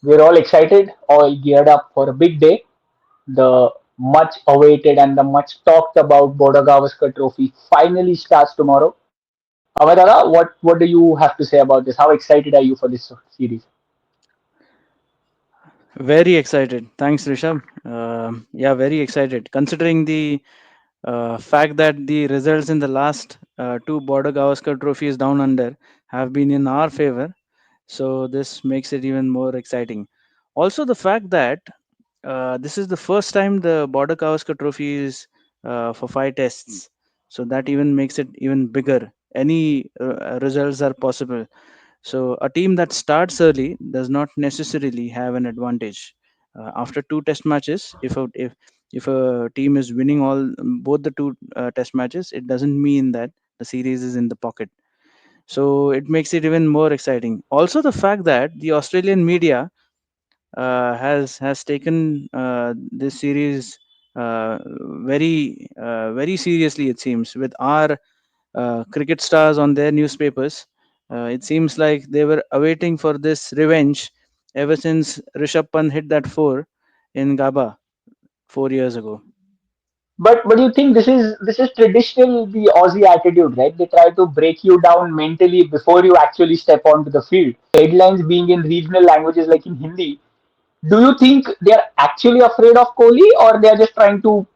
We're all excited, all geared up for a big day. The much awaited and the much talked about Border Gavaskar Trophy finally starts tomorrow. Amadara, what do you have to say about this? How excited are you for this series? Very excited. Thanks, Rishabh. Yeah, very excited. Considering the fact that the results in the last two Border Gavaskar trophies down under have been in our favor, so this makes it even more exciting. Also, the fact that this is the first time the Border Gavaskar trophy is for five tests, so that even makes it even bigger. Any results are possible, so a team that starts early does not necessarily have an advantage. After two test matches, if a team is winning all both the two test matches, it doesn't mean that the series is in the pocket. So it makes it even more exciting. Also, the fact that the Australian media has taken this series very seriously. It seems with our cricket stars on their newspapers. It seems like they were awaiting for this revenge ever since Rishabh Pant hit that four in Gaba 4 years ago. But you think this is traditional the Aussie attitude, right? They try to break you down mentally before you actually step onto the field. Headlines being in regional languages like in Hindi. Do you think they're actually afraid of Kohli, or they're just trying to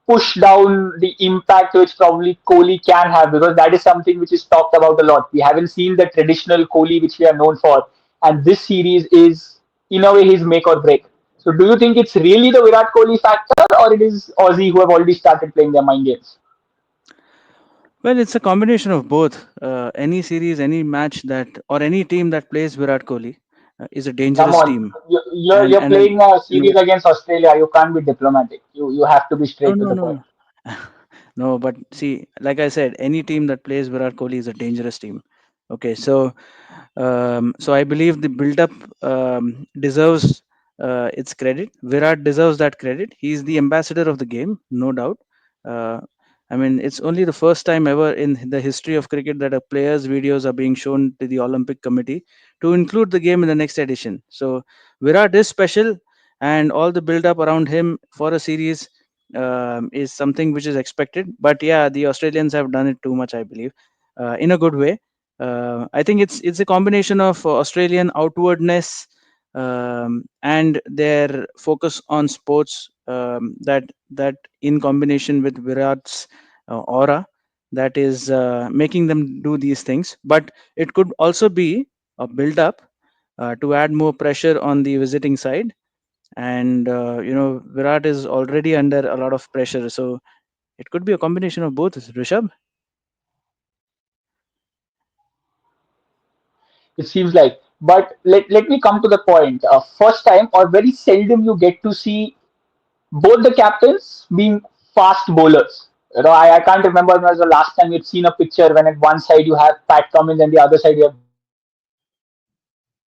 push down the impact which probably Kohli can have, because that is something which is talked about a lot. We haven't seen the traditional Kohli which we are known for, and this series is in a way his make or break. So, do you think it's really the Virat Kohli factor, or it is Aussie who have already started playing their mind games? Well, it's a combination of both. Any series, any match that, or any team that plays Virat Kohli is a Come dangerous on, team. you're And playing a you know, series against Australia. You can't be diplomatic. You have to be no, straight to no, the no, point. no. No, but see, like I said, any team that plays Virat Kohli is a dangerous team. Okay, so I believe the build-up deserves its credit. Virat deserves that credit. He's the ambassador of the game, no doubt. Uh, I mean, it's only the first time ever in the history of cricket that a player's videos are being shown to the Olympic Committee to include the game in the next edition. So Virat is special, and all the build-up around him for a series is something which is expected. But yeah, the Australians have done it too much, I believe, in a good way. I think it's a combination of Australian outwardness and their focus on sports that in combination with Virat's aura that is making them do these things. But it could also be a build up to add more pressure on the visiting side. And Virat is already under a lot of pressure, so it could be a combination of both. Rishabh. It seems like. But let me come to the point. First time or very seldom you get to see both the captains being fast bowlers. I can't remember when was the last time you'd seen a picture when at one side you have Pat Cummins and the other side you have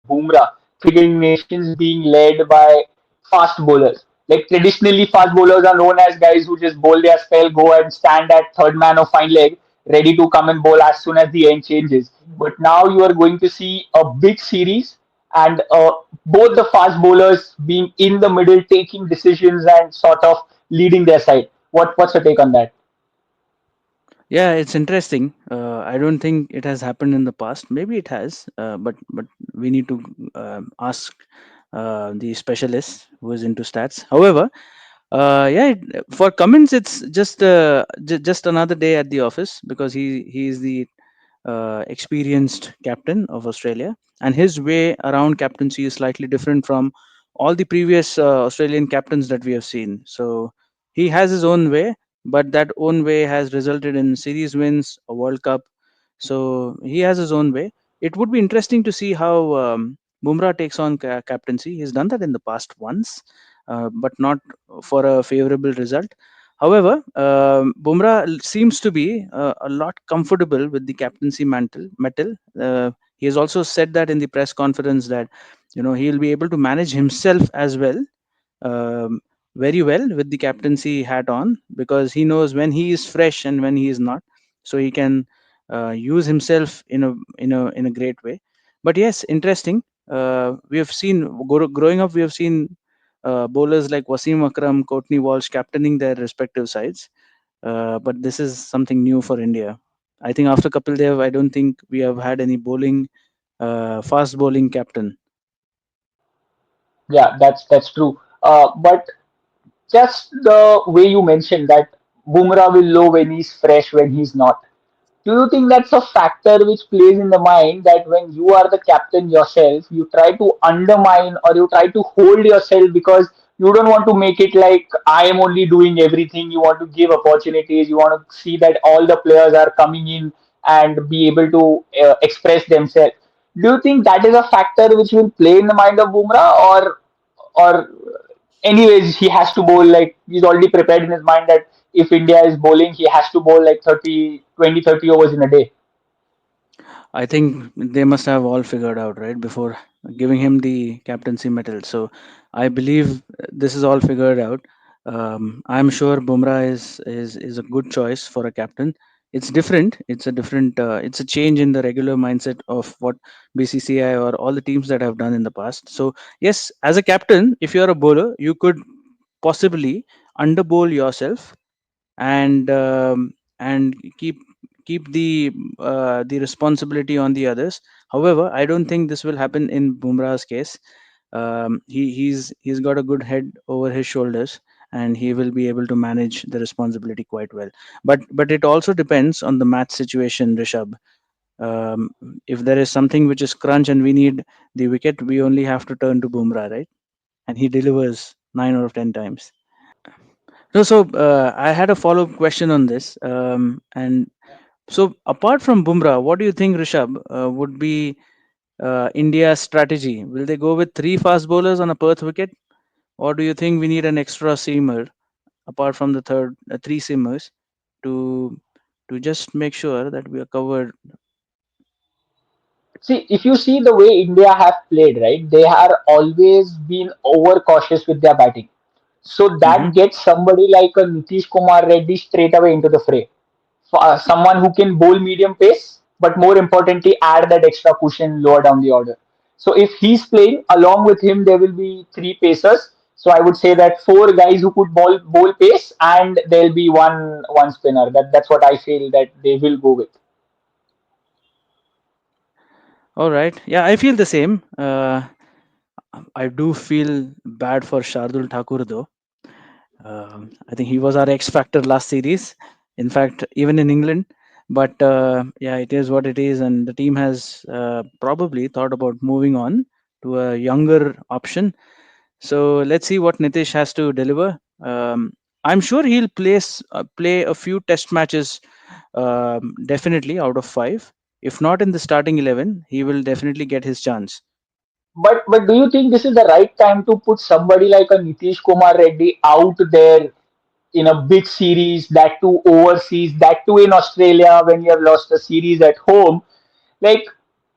Bumrah. Cricket nations being led by fast bowlers. Like traditionally, fast bowlers are known as guys who just bowl their spell, go and stand at third man or fine leg, ready to come and bowl as soon as the end changes. But now you are going to see a big series and both the fast bowlers being in the middle, taking decisions and sort of leading their side. What's your take on that? Yeah, it's interesting. I don't think it has happened in the past. Maybe it has, but we need to ask the specialist who is into stats. However, for Cummins, it's just another day at the office because he is the experienced captain of Australia, and his way around captaincy is slightly different from all the previous Australian captains that we have seen. So he has his own way, but that own way has resulted in series wins, a World Cup. So he has his own way. It would be interesting to see how Bumrah takes on captaincy. He's done that in the past once, but not for a favorable result. However, Bumrah seems to be a lot comfortable with the captaincy metal. He has also said that in the press conference that he'll be able to manage himself as well, um, very well with the captaincy hat on, because he knows when he is fresh and when he is not, so he can use himself in a great way. But yes, interesting. we have seen growing up. We have seen bowlers like Wasim Akram, Courtney Walsh captaining their respective sides. But this is something new for India. I think after Kapil Dev, I don't think we have had any fast bowling captain. Yeah, that's true. But just the way you mentioned that Bumrah will know when he's fresh, when he's not. Do you think that's a factor which plays in the mind that when you are the captain yourself, you try to undermine or you try to hold yourself because you don't want to make it like I am only doing everything. You want to give opportunities. You want to see that all the players are coming in and be able to express themselves. Do you think that is a factor which will play in the mind of Bumrah, or anyways he has to bowl like he's already prepared in his mind that if India is bowling he has to bowl like 30 overs in a day. I think they must have all figured out right before giving him the captaincy medal. So I believe this is all figured out. I'm sure Bumrah is a good choice for a captain. It's different. It's a different. It's a change in the regular mindset of what BCCI or all the teams that have done in the past. So yes, as a captain, if you're a bowler, you could possibly underbowl yourself and keep the responsibility on the others. However, I don't think this will happen in Bumrah's case. He's got a good head over his shoulders, and he will be able to manage the responsibility quite well. But it also depends on the match situation, Rishabh. Um, if there is something which is crunch and we need the wicket, we only have to turn to Bumrah, right? And he delivers 9 out of 10 times. No, so I had a follow up question on this. And so, apart from Bumrah, what do you think, Rishabh, would be India's strategy? Will they go with three fast bowlers on a Perth wicket, or do you think we need an extra seamer apart from the three seamers to just make sure that we are covered? See, if you see the way India have played, right, they are always been over cautious with their batting. So Hmm. that gets somebody like a Nitish Kumar Reddy straight away into the fray. Someone who can bowl medium pace, but more importantly, add that extra cushion lower down the order. So if he's playing, along with him, there will be three pacers. So I would say that four guys who could bowl pace, and there'll be one spinner. That's what I feel that they will go with. All right. Yeah, I feel the same. I do feel bad for Shardul Thakur though. I think he was our X factor last series. In fact, even in England. But yeah, it is what it is, and the team has probably thought about moving on to a younger option. So let's see what Nitish has to deliver. I'm sure he'll play a few test matches, definitely out of five. If not in the starting 11, he will definitely get his chance. But do you think this is the right time to put somebody like a Nitish Kumar Reddy out there in a big series, that too overseas, that too in Australia when you have lost a series at home? Like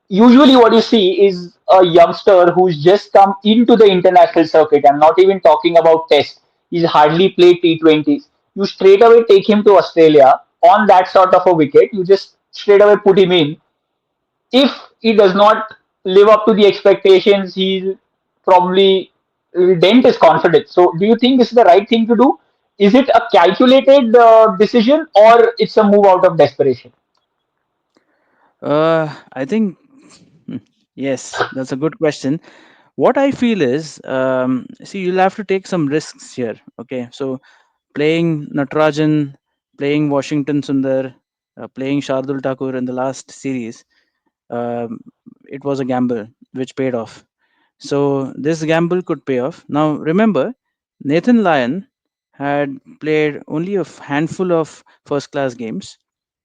usually what you see is a youngster who's just come into the international circuit. I'm not even talking about test. He's hardly played T20s. You straight away take him to Australia on that sort of a wicket. You just straight away put him in. If he does not live up to the expectations, he'll probably dent his confidence. So, do you think this is the right thing to do? Is it a calculated decision or it's a move out of desperation? I think hmm, yes, that's a good question. What I feel is, see, you'll have to take some risks here. Okay, so playing Natarajan, playing Washington Sundar, playing Shardul Thakur in the last series, um, it was a gamble which paid off. So this gamble could pay off. Now remember, Nathan Lyon had played only a handful of first class games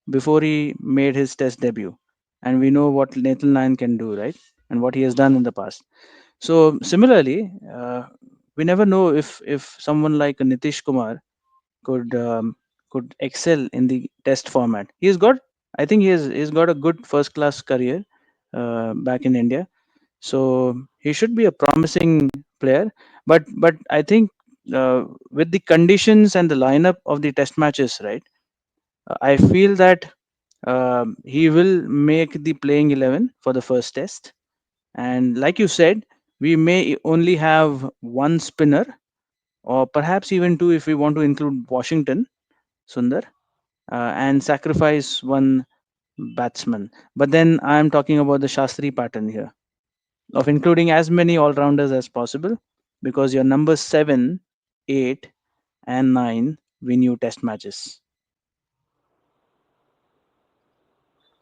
before he made his test debut. And we know what Nathan Lyon can do, right? And what he has done in the past. So similarly, we never know if someone like a Nitish Kumar could could excel in the test format. I think he's got a good first class career back in India, so he should be a promising player. But I think with the conditions and the lineup of the test matches, right? I feel that he will make the playing 11 for the first test, And like you said, we may only have one spinner, or perhaps even two if we want to include Washington, Sundar, and sacrifice one batsman. But then I am talking about the Shastri pattern here of including as many all rounders as possible, because your number 7, 8, and 9 win you test matches.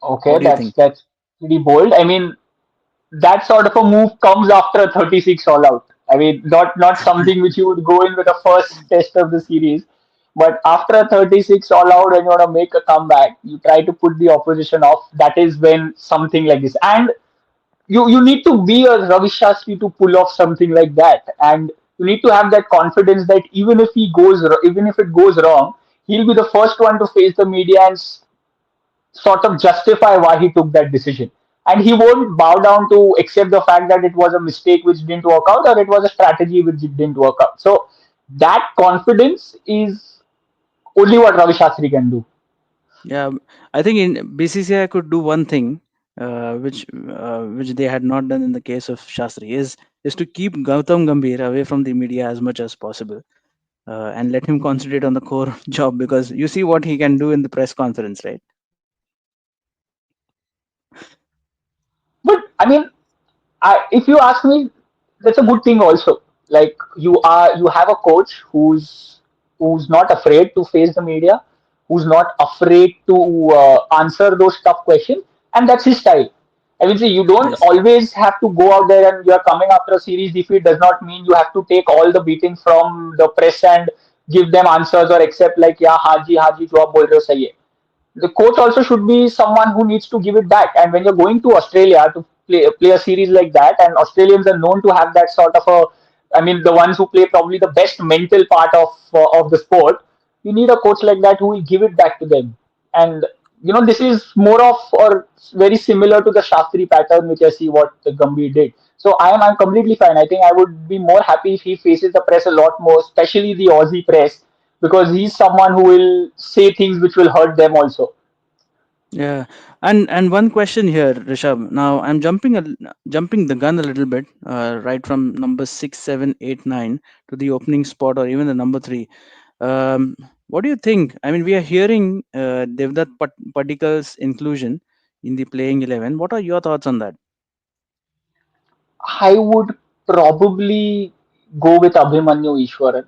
Okay, What do you think? that's pretty bold. I mean, that sort of a move comes after a 36 all out. I mean, not something which you would go in with the first test of the series, but after a 36 all out, when you want to make a comeback, you try to put the opposition off. That is when something like this, and you need to be a Ravi Shastri to pull off something like that, and you need to have that confidence that even if it goes wrong, he'll be the first one to face the media and sort of justify why he took that decision. And he won't bow down to accept the fact that it was a mistake which didn't work out or it was a strategy which didn't work out. So that confidence is only what Ravi Shastri can do. Yeah, I think in BCCI could do one thing, which they had not done in the case of Shastri, is to keep Gautam Gambhir away from the media as much as possible, and let him concentrate on the core job, because you see what he can do in the press conference, right? But I mean, if you ask me, that's a good thing also. Like you have a coach who's not afraid to face the media, who's not afraid to answer those tough questions, and that's his style. I mean, see, you don't Yes. always have to go out there and you're coming after a series defeat does not mean you have to take all the beating from the press and give them answers or accept like, yeah, haji, jo aap bol rahe ho sahi hai. The coach also should be someone who needs to give it back. And when you're going to Australia to play a series like that, and Australians are known to have that sort of a, I mean, the ones who play probably the best mental part of the sport. You need a coach like that who will give it back to them. And this is more of or very similar to the Shastri pattern, which I see what the Gambhir did. So I'm completely fine. I think I would be more happy if he faces the press a lot more, especially the Aussie press, because he's someone who will say things which will hurt them also. Yeah, and one question here, Rishabh. Now I'm jumping the gun a little bit, right from number 6, 7, 8, 9 to the opening spot, or even the number 3. What do you think? I mean, we are hearing Devdutt Padikal's inclusion in the playing 11. What are your thoughts on that? I would probably go with Abhimanyu Ishwaran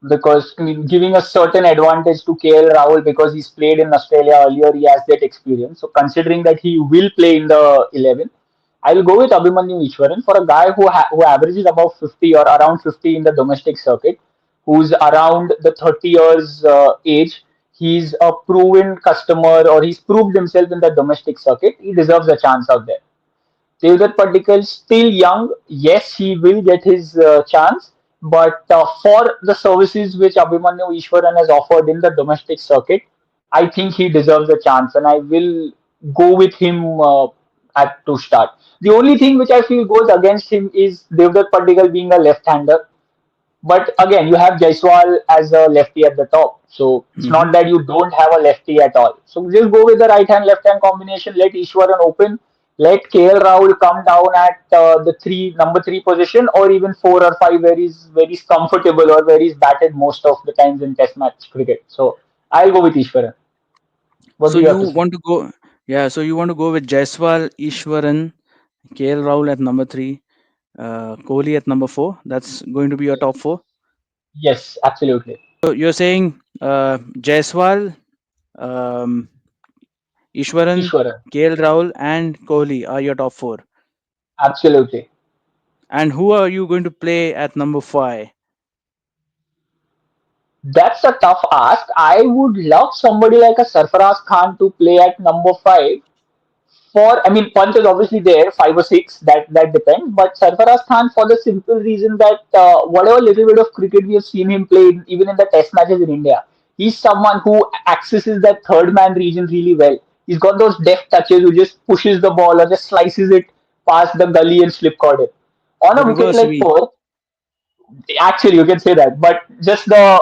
because I mean, giving a certain advantage to KL Rahul because he's played in Australia earlier, he has that experience. So considering that he will play in the 11, I will go with Abhimanyu Ishwaran for a guy who averages about 50 or around 50 in the domestic circuit, who's around the 30 years age. He's a proven customer or he's proved himself in the domestic circuit. He deserves a chance out there. Devdutt Patikal is still young. Yes, he will get his chance, but for the services which Abhimanyu Ishwaran has offered in the domestic circuit, I think he deserves a chance, and I will go with him at to start. The only thing which I feel goes against him is Devdutt Patikal being a left-hander, but again, you have Jaiswal as a lefty at the top. So it's Hmm. not that you don't have a lefty at all. So just go with the right hand left hand combination. Let Ishwaran open. Let KL Rahul come down at the number three position, or even 4 or 5, where he's very comfortable or where he's batted most of the times in Test match cricket. So I'll go with Ishwaran. What So do you you have to say? want to go, yeah. So you want to go with Jaiswal, Ishwaran, KL Rahul at number 3, Kohli at number 4. That's going to be your top 4. Yes, absolutely. So you're saying Jaiswal, um, Ishwaran, Ishwaran, KL Rahul, and Kohli are your top 4. absolutely. And who are you going to play at number 5? That's a tough ask. I would love somebody like a Sarfaraz Khan to play at number 5. For I mean, Punch is obviously there, 5 or 6. That depends. But Sarfaraz Khan, for the simple reason that whatever little bit of cricket we have seen him play, even in the Test matches in India, he's someone who accesses that third man region really well. He's got those deft touches who just pushes the ball or just slices it past the gully and slip cord it. On The a wicket reverse like sweep. Perth, actually you can say that, but just the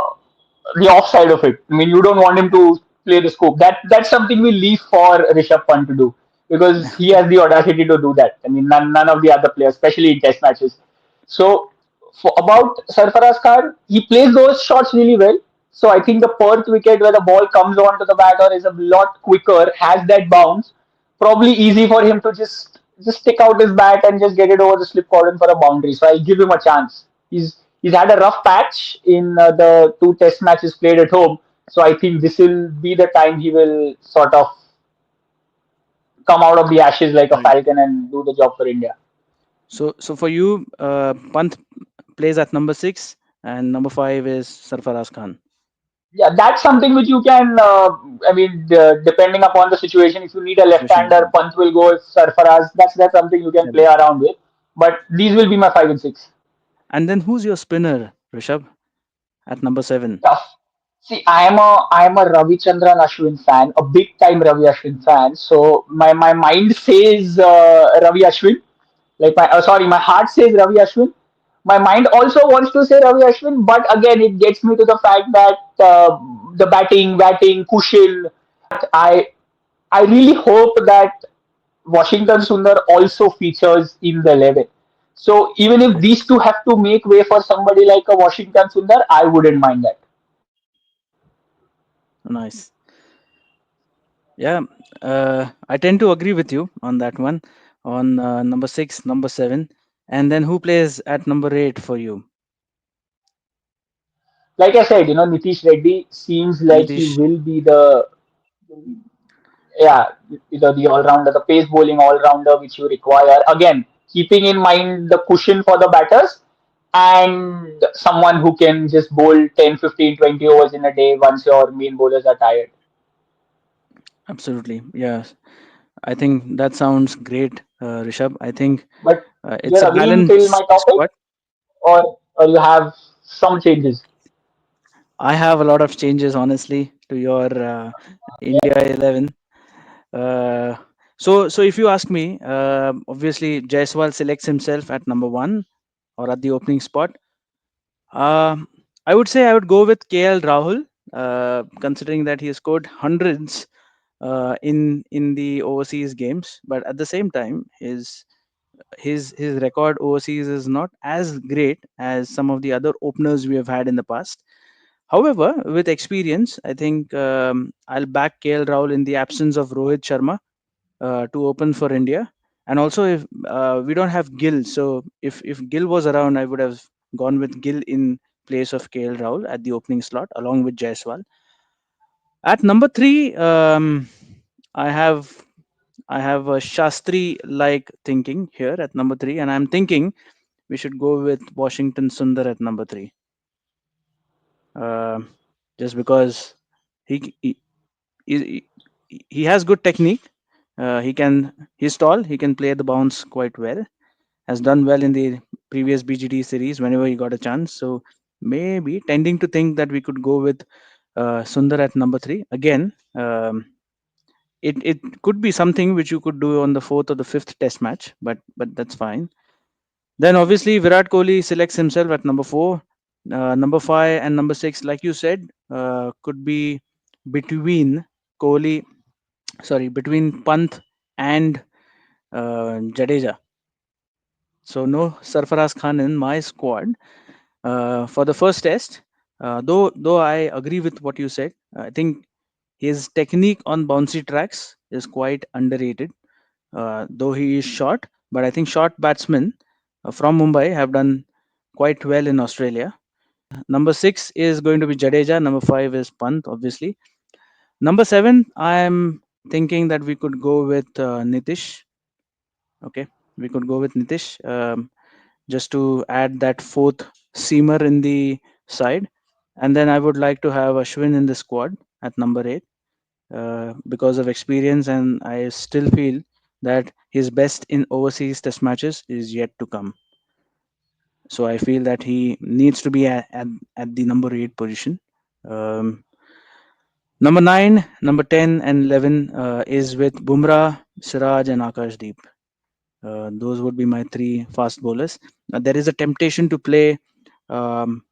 offside of it. I mean, you don't want him to play the scope. That's something we leave for Rishabh Pant to do. because he has the audacity to do that. I mean, none of the other players, especially in test matches. So, for about Sarfaraz Khan, he plays those shots really well. So I think the Perth wicket where the ball comes onto the batter is a lot quicker, has that bounce. Probably easy for him to just stick out his bat and just get it over the slip cordon for a boundary. So I'll give him a chance. He's had a rough patch in the two test matches played at home. So I think this will be the time he will sort of come out of the ashes like a Right. falcon and do the job for India. So for you, Pant plays at number 6, and number 5 is Sarfaraz Khan. Yeah, that's something which you can. I mean, depending upon the situation, if you need a Situation. left-hander, Pant will go with Sarfaraz. That's something you can Yeah. play around with. But these will be my 5 and 6. And then who's your spinner, Rishabh, at number 7? Tough. See, I am a Ravi Chandran Ashwin fan, a big time Ravi Ashwin fan. So my mind says Ravi Ashwin. Like sorry, my heart says Ravi Ashwin. My mind also wants to say Ravi Ashwin, but again, it gets me to the fact that the batting, cushion. I really hope that Washington Sundar also features in the 11. So even if these two have to make way for somebody like a Washington Sundar, I wouldn't mind that. Nice. Yeah, I tend to agree with you on that one. On number 6, number 7, and then who plays at number 8 for you? Like I said, Nitish Reddy seems like he Nitish. will be the yeah, the all rounder, the pace bowling all rounder which you require. Again, keeping in mind the cushion for the batters and someone who can just bowl 10, 15, 20 overs in a day once your main bowlers are tired. Absolutely. Yeah, I think that sounds great, Rishabh. I think But it's you're a agreeing till my balanced topic, squad. or you have some changes. I have a lot of changes, honestly, to your India 11. Uh, so if you ask me, obviously Jaiswal selects himself at number 1 or at the opening spot. Um, I would say I would go with KL Rahul, considering that he has scored hundreds in the overseas games, but at the same time, his record overseas is not as great as some of the other openers we have had in the past. However, with experience, I think I'll back KL Rahul in the absence of Rohit Sharma to open for India. And also, if we don't have Gill, so if Gill was around, I would have gone with Gill in place of KL Rahul at the opening slot, along with Jaiswal. At number 3, I have I have a Shastri like thinking here at number 3, and I'm thinking we should go with Washington Sundar at number 3. Um just because he he, he he has good technique. He's tall. He can play the bounce quite well. Has done well in the previous BGT series whenever he got a chance. So maybe tending to think that we could go with Sundar at number 3 again. It could be something which you could do on the fourth or the fifth test match, but that's fine. Then obviously Virat Kohli selects himself at number 4. Number 5 and number 6, like you said, could be between Kohli, sorry, between Pant and Jadeja. So no Sarfaraz Khan in my squad for the first test. Though I agree with what you said, I think his technique on bouncy tracks is quite underrated. Though he is short, but I think short batsmen from Mumbai have done quite well in Australia. Number 6 is going to be Jadeja. Number 5 is Pant, obviously. Number 7, I'm thinking that we could go with Nitish. Okay, we could go with Nitish just to add that fourth seamer in the side. And then I would like to have Ashwin in the squad at number 8 because of experience, and I still feel that his best in overseas test matches is yet to come. So I feel that he needs to be at the number 8 position. Um, Number 9, number 10, and 11 is with Bumrah, Siraj, and Akashdeep. Those would be my three fast bowlers. There is a temptation um,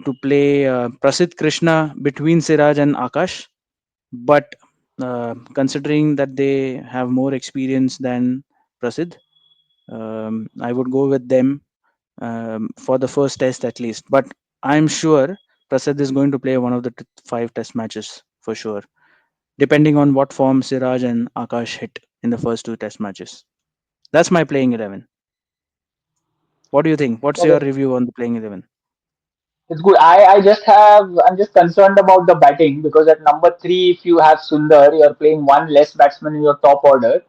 to play Prasidh Krishna between Siraj and Akash, but considering that they have more experience than Prasid. I would go with them for the first test at least. But I'm sure Prasad is going to play one of the five test matches for sure, depending on what form Siraj and Akash hit in the first two test matches. That's my playing 11. What do you think? What's Yeah, your review on the playing 11? it's good. I'm just concerned about the batting because at number three, if you have Sundar, you're playing one less batsman in your top order,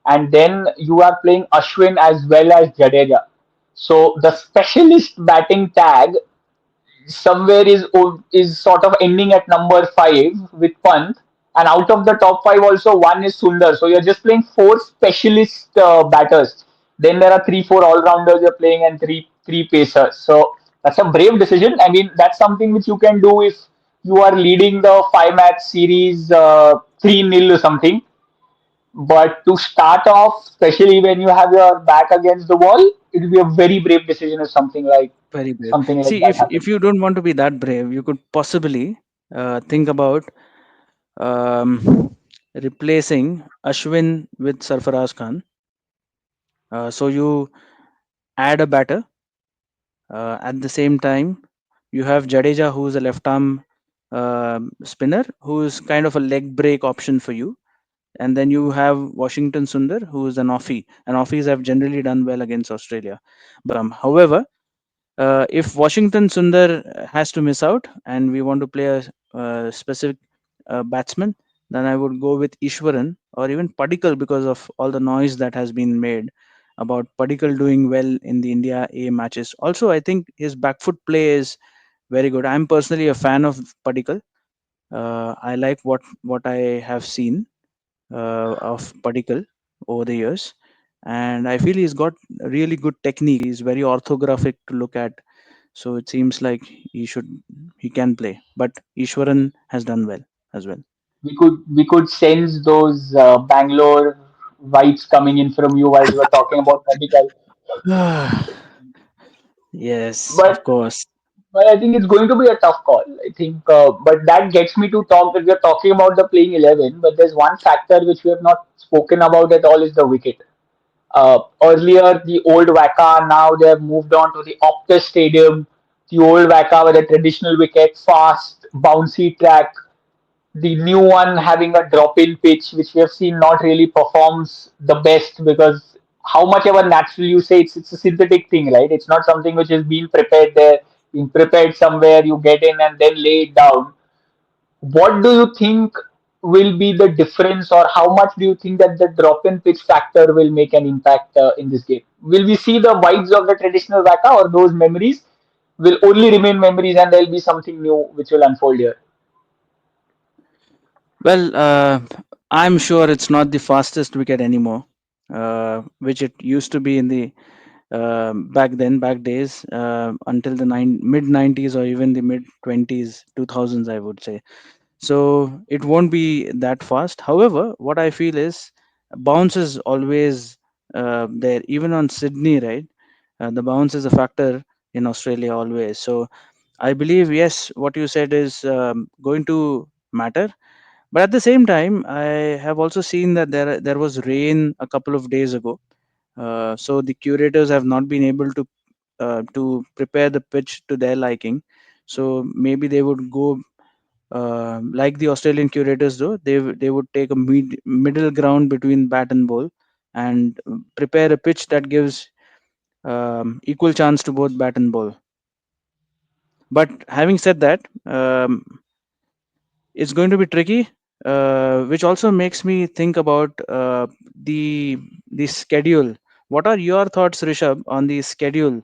and then you are playing Ashwin as well as Jadeja. So the specialist batting tag somewhere is sort of ending at number five with Pant, and out of the top five also one is Sundar. So you're just playing four specialist batters. Then there are three, four all rounders you're playing and three pacers. So that's a brave decision. I mean, that's something which you can do if you are leading the five match series 3-0 or something. But to start off, especially when you have your back against the wall, it will be a very brave decision if Very brave. something like See, that if happens. you don't want to be that brave, you could possibly think about replacing Ashwin with Sarfaraz Khan. So you add a batter. At the same time, you have Jadeja, who is a left arm spinner, who is kind of a leg break option for you. And then you have Washington Sundar, who is an offie, and offies have generally done well against Australia. However, if Washington Sundar has to miss out and we want to play a specific batsman, then I would go with Ishwaran or even Padikal because of all the noise that has been made about Padikal doing well in the India A matches. Also, I think his back foot play is very good. I'm personally a fan of Padikal. I like what I have seen of Padikal over the years, and I feel he's got really good technique. He's very orthographic to look at, so it seems like he can play. But Ishwaran has done well as well. We could sense those Bangalore vibes coming in from you while you were talking about medical. Yes, of But course. but I think it's going to be a tough call. I think, but that gets me to talk that we're talking about the playing 11. But there's one factor which we have not spoken about at all is the wicket. Earlier, the old Waka, now they have moved on to the Optus Stadium. The old Waka with a traditional wicket, fast, bouncy track, the new one having a drop in pitch, which we have seen not really performs the best because how much ever natural you say it's a synthetic thing, right? It's not something which is being prepared there, being prepared somewhere, you get in and then lay it down. What do you think will be the difference, or how much do you think that the drop in pitch factor will make an impact in this game? Will we see the vibes of the traditional Waka, or those memories will only remain memories and there'll be something new which will unfold here? Well, I'm sure it's not the fastest wicket anymore, which it used to be in the back days, until the mid 90s or even the mid 20s, 2000s, I would say. So it won't be that fast. However, what I feel is bounce is always there, even on Sydney, right? The bounce is a factor in Australia always. So I believe, yes, what you said is going to matter. But at the same time, I have also seen that there was rain a couple of days ago. So the curators have not been able to prepare the pitch to their liking. So maybe they would go like the Australian curators do. They would take a middle ground between bat and ball and prepare a pitch that gives equal chance to both bat and ball. But having said that, it's going to be tricky, which also makes me think about the schedule. What are your thoughts, Rishabh, on the schedule?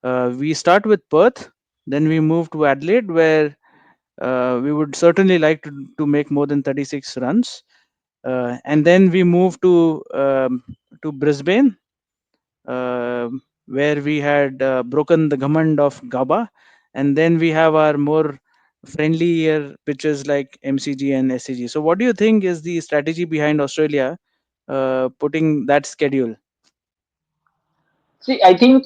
We start with Perth, then we move to Adelaide, where we would certainly like to make more than 36 runs, and then we move to Brisbane, where we had broken the command of Gaba, and then we have our more friendlier pitches like MCG and SCG. So, what do you think is the strategy behind Australia putting that schedule? See, I think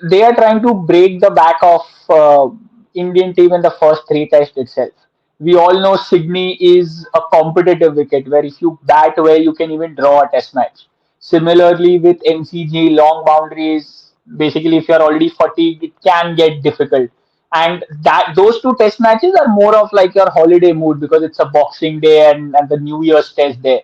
they are trying to break the back of Indian team in the first three tests itself. We all know Sydney is a competitive wicket where if you bat well, you can even draw a test match. Similarly, with MCG, long boundaries, basically, if you're already fatigued, it can get difficult. And that those two test matches are more of like your holiday mood because it's a Boxing Day and the New Year's test there.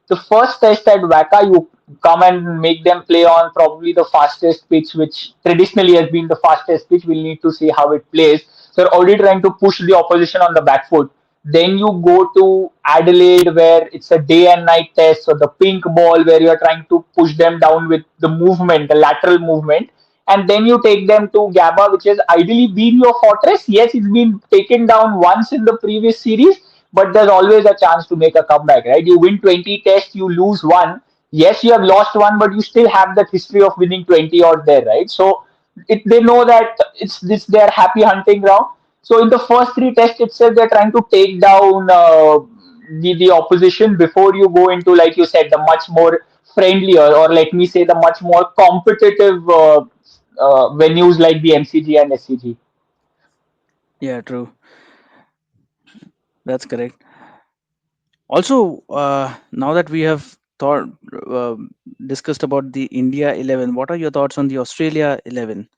The first test at Waka, you come and make them play on probably the fastest pitch, which traditionally has been the fastest pitch. We'll need to see how it plays. So you're already trying to push the opposition on the back foot. Then you go to Adelaide, where it's a day and night test. So the pink ball, where you're trying to push them down with the movement, the lateral movement. And then you take them to Gabba, which has ideally been your fortress. Yes, it's been taken down once in the previous series, but there's always a chance to make a comeback, right? You win 20 tests, you lose one. Yes, you have lost one, but you still have that history of winning 20 out there, right? So they know that it's this their happy hunting ground. So in the first three tests itself, they're trying to take down the opposition before you go into, like you said, the much more friendlier, or let me say, the much more competitive venues like the MCG and SCG. Yeah, true. That's correct. Also, now that we have thought uh, discussed about the India 11, what are your thoughts on the Australia 11?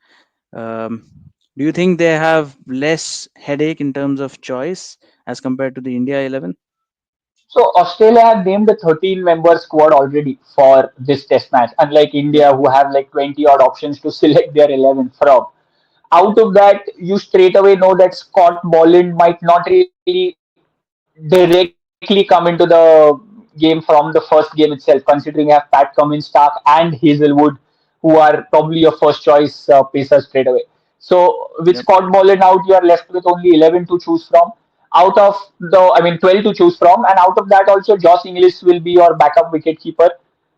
Um, do you think they have less headache in terms of choice as compared to the India 11? So Australia have named a 13-member squad already for this test match, unlike Yep. India who have like 20 odd options to select their 11 from. Out of that, you straight away know that Scott Boland might not really directly come into the game from the first game itself, considering you have Pat Cummins, Stark, and Hazelwood, who are probably your first choice pacers straight away. So with Scott Yep. Boland out, you are left with only 11 to choose from. Out of the, I mean, 12 to choose from, and out of that also, Josh Inglis will be your backup wicket keeper.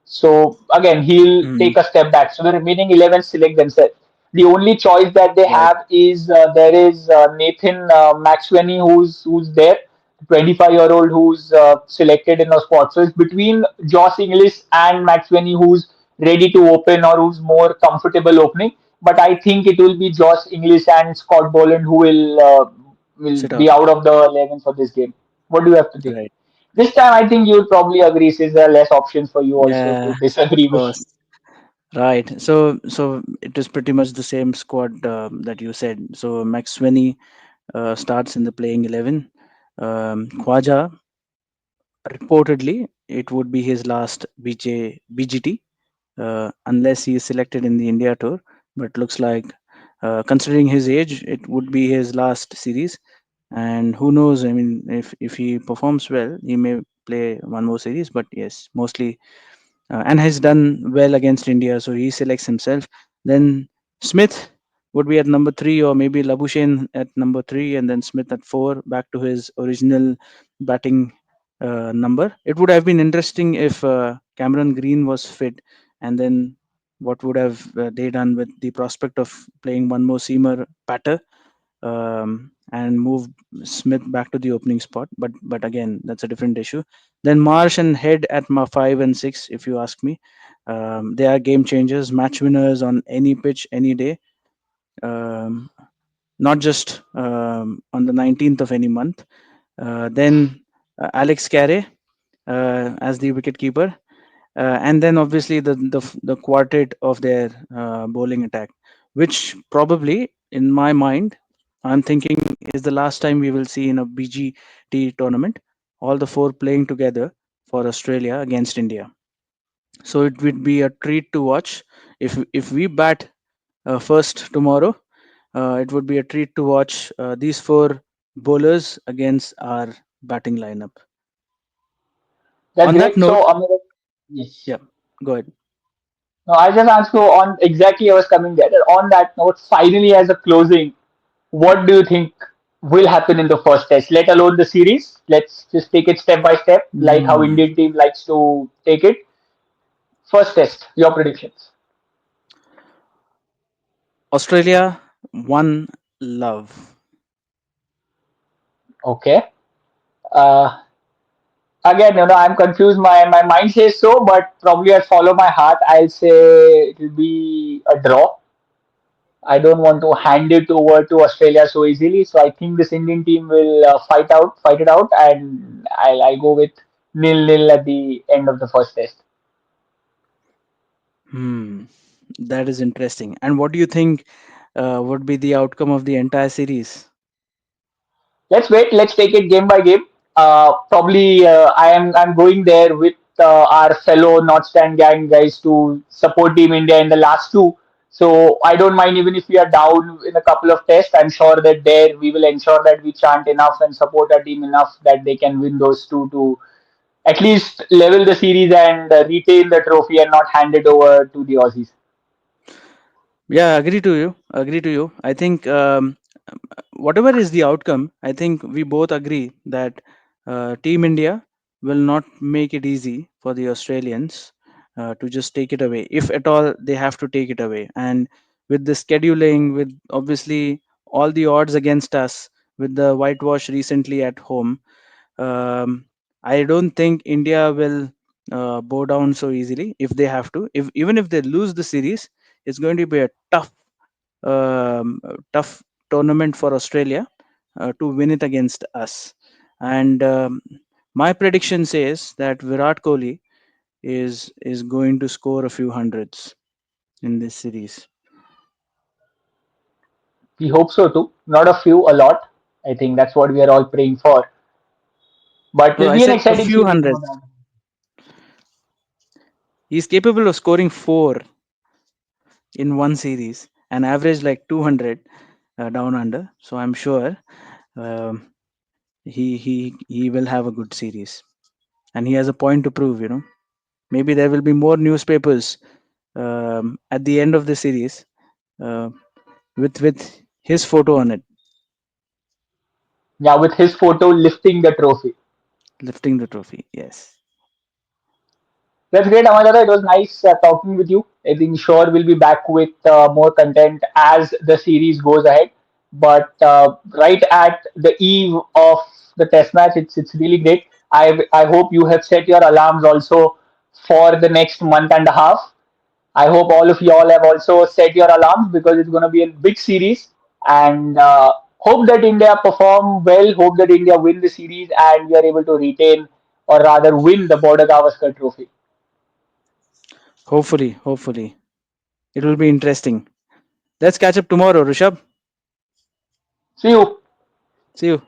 So again, he'll Mhm. take a step back. So the remaining 11 select themselves. The only choice that they Right. have is there is Nathan Maxwell, who's there, 25-year-old who's selected in a spot. So it's between Josh Inglis and Maxwell, who's ready to open or who's more comfortable opening. But I think it will be Josh Inglis and Scott Boland who will Sit be out. out of the 11 for this game. What do you have to think? Right. This time, I think you'll probably agree, since there are less options for you also Yeah, to of disagree with. course. Right. So it is pretty much the same squad that you said. So Max Swinney starts in the playing 11. Khwaja, reportedly, it would be his last BGT, unless he is selected in the India tour. But looks like, considering his age, it would be his last series. And who knows? I mean, if he performs well, he may play one more series. But yes, mostly, and has done well against India, so he selects himself. Then Smith would be at number three, or maybe Labuschagne at number three, and then Smith at four, back to his original batting number. It would have been interesting if Cameron Green was fit, and then what would have they done with the prospect of playing one more seamer batter, and move Smith back to the opening spot. But again, that's a different issue. Then Marsh and Head at five and six, if you ask me. They are game changers, match winners on any pitch, any day. Um, Not just on the 19th of any month. Then Alex Carey as the wicket keeper, and then obviously the quartet of their bowling attack, which probably, in my mind, I'm thinking is the last time we will see in a BGT tournament, all the four playing together for Australia against India. So it would be a treat to watch. If we bat first tomorrow, it would be a treat to watch these four bowlers against our batting lineup. That's On that great. note, So, Amir, yes. yeah, go ahead. No, I just asked you on exactly I was coming there. On that note, finally, as a closing, what do you think will happen in the first test, let alone the series? Let's just take it step by step, like how Hmm. Indian team likes to take it. First test, your predictions. Australia, one love. Okay. Uh, Again, I'm confused. My mind says so, but probably I'll follow my heart. I'll say it will be a draw. I don't want to hand it over to Australia so easily. So I think this Indian team will fight it out, and I'll go with 0-0 at the end of the first test. Hmm, that is interesting. And what do you think would be the outcome of the entire series? Let's wait. Let's take it game by game. Probably I'm going there with our fellow North Stand gang guys to support Team India in the last two. So I don't mind even if we are down in a couple of tests. I'm sure that there we will ensure that we chant enough and support our team enough that they can win those two to at least level the series and retain the trophy and not hand it over to the Aussies. Yeah, agree to you. Agree to you. I think whatever is the outcome, I think we both agree that Team India will not make it easy for the Australians to just take it away. If at all they have to take it away, and with the scheduling, with obviously all the odds against us, with the whitewash recently at home, um, I don't think India will bow down so easily if they have to. If even if they lose the series, it's going to be a tough tournament for Australia to win it against us. And my prediction says that Virat Kohli is going to score a few hundreds in this series. We hope so too. Not a few, a lot. I think that's what we are all praying for. But No, it'll I be an said a exciting few series, no hundreds. doubt. He's capable of scoring four in one series, an average like 200 down under. So I'm sure um, he will have a good series, and he has a point to prove. Maybe there will be more newspapers at the end of the series uh, with his photo on it, Yeah, with his photo lifting the trophy. lifting the trophy. Yes. That's great, Amadada. It was nice talking with you. I think sure we'll be back with more content as the series goes ahead. But right at the eve of the test match, it's really great. I hope you have set your alarms also for the next month and a half. I hope all of you all have also set your alarms because it's going to be a big series. And hope that India perform well. Hope that India win the series and we are able to retain or rather win the Border Gavaskar Trophy. Hopefully, it will be interesting. Let's catch up tomorrow, Rishabh. See you. See you.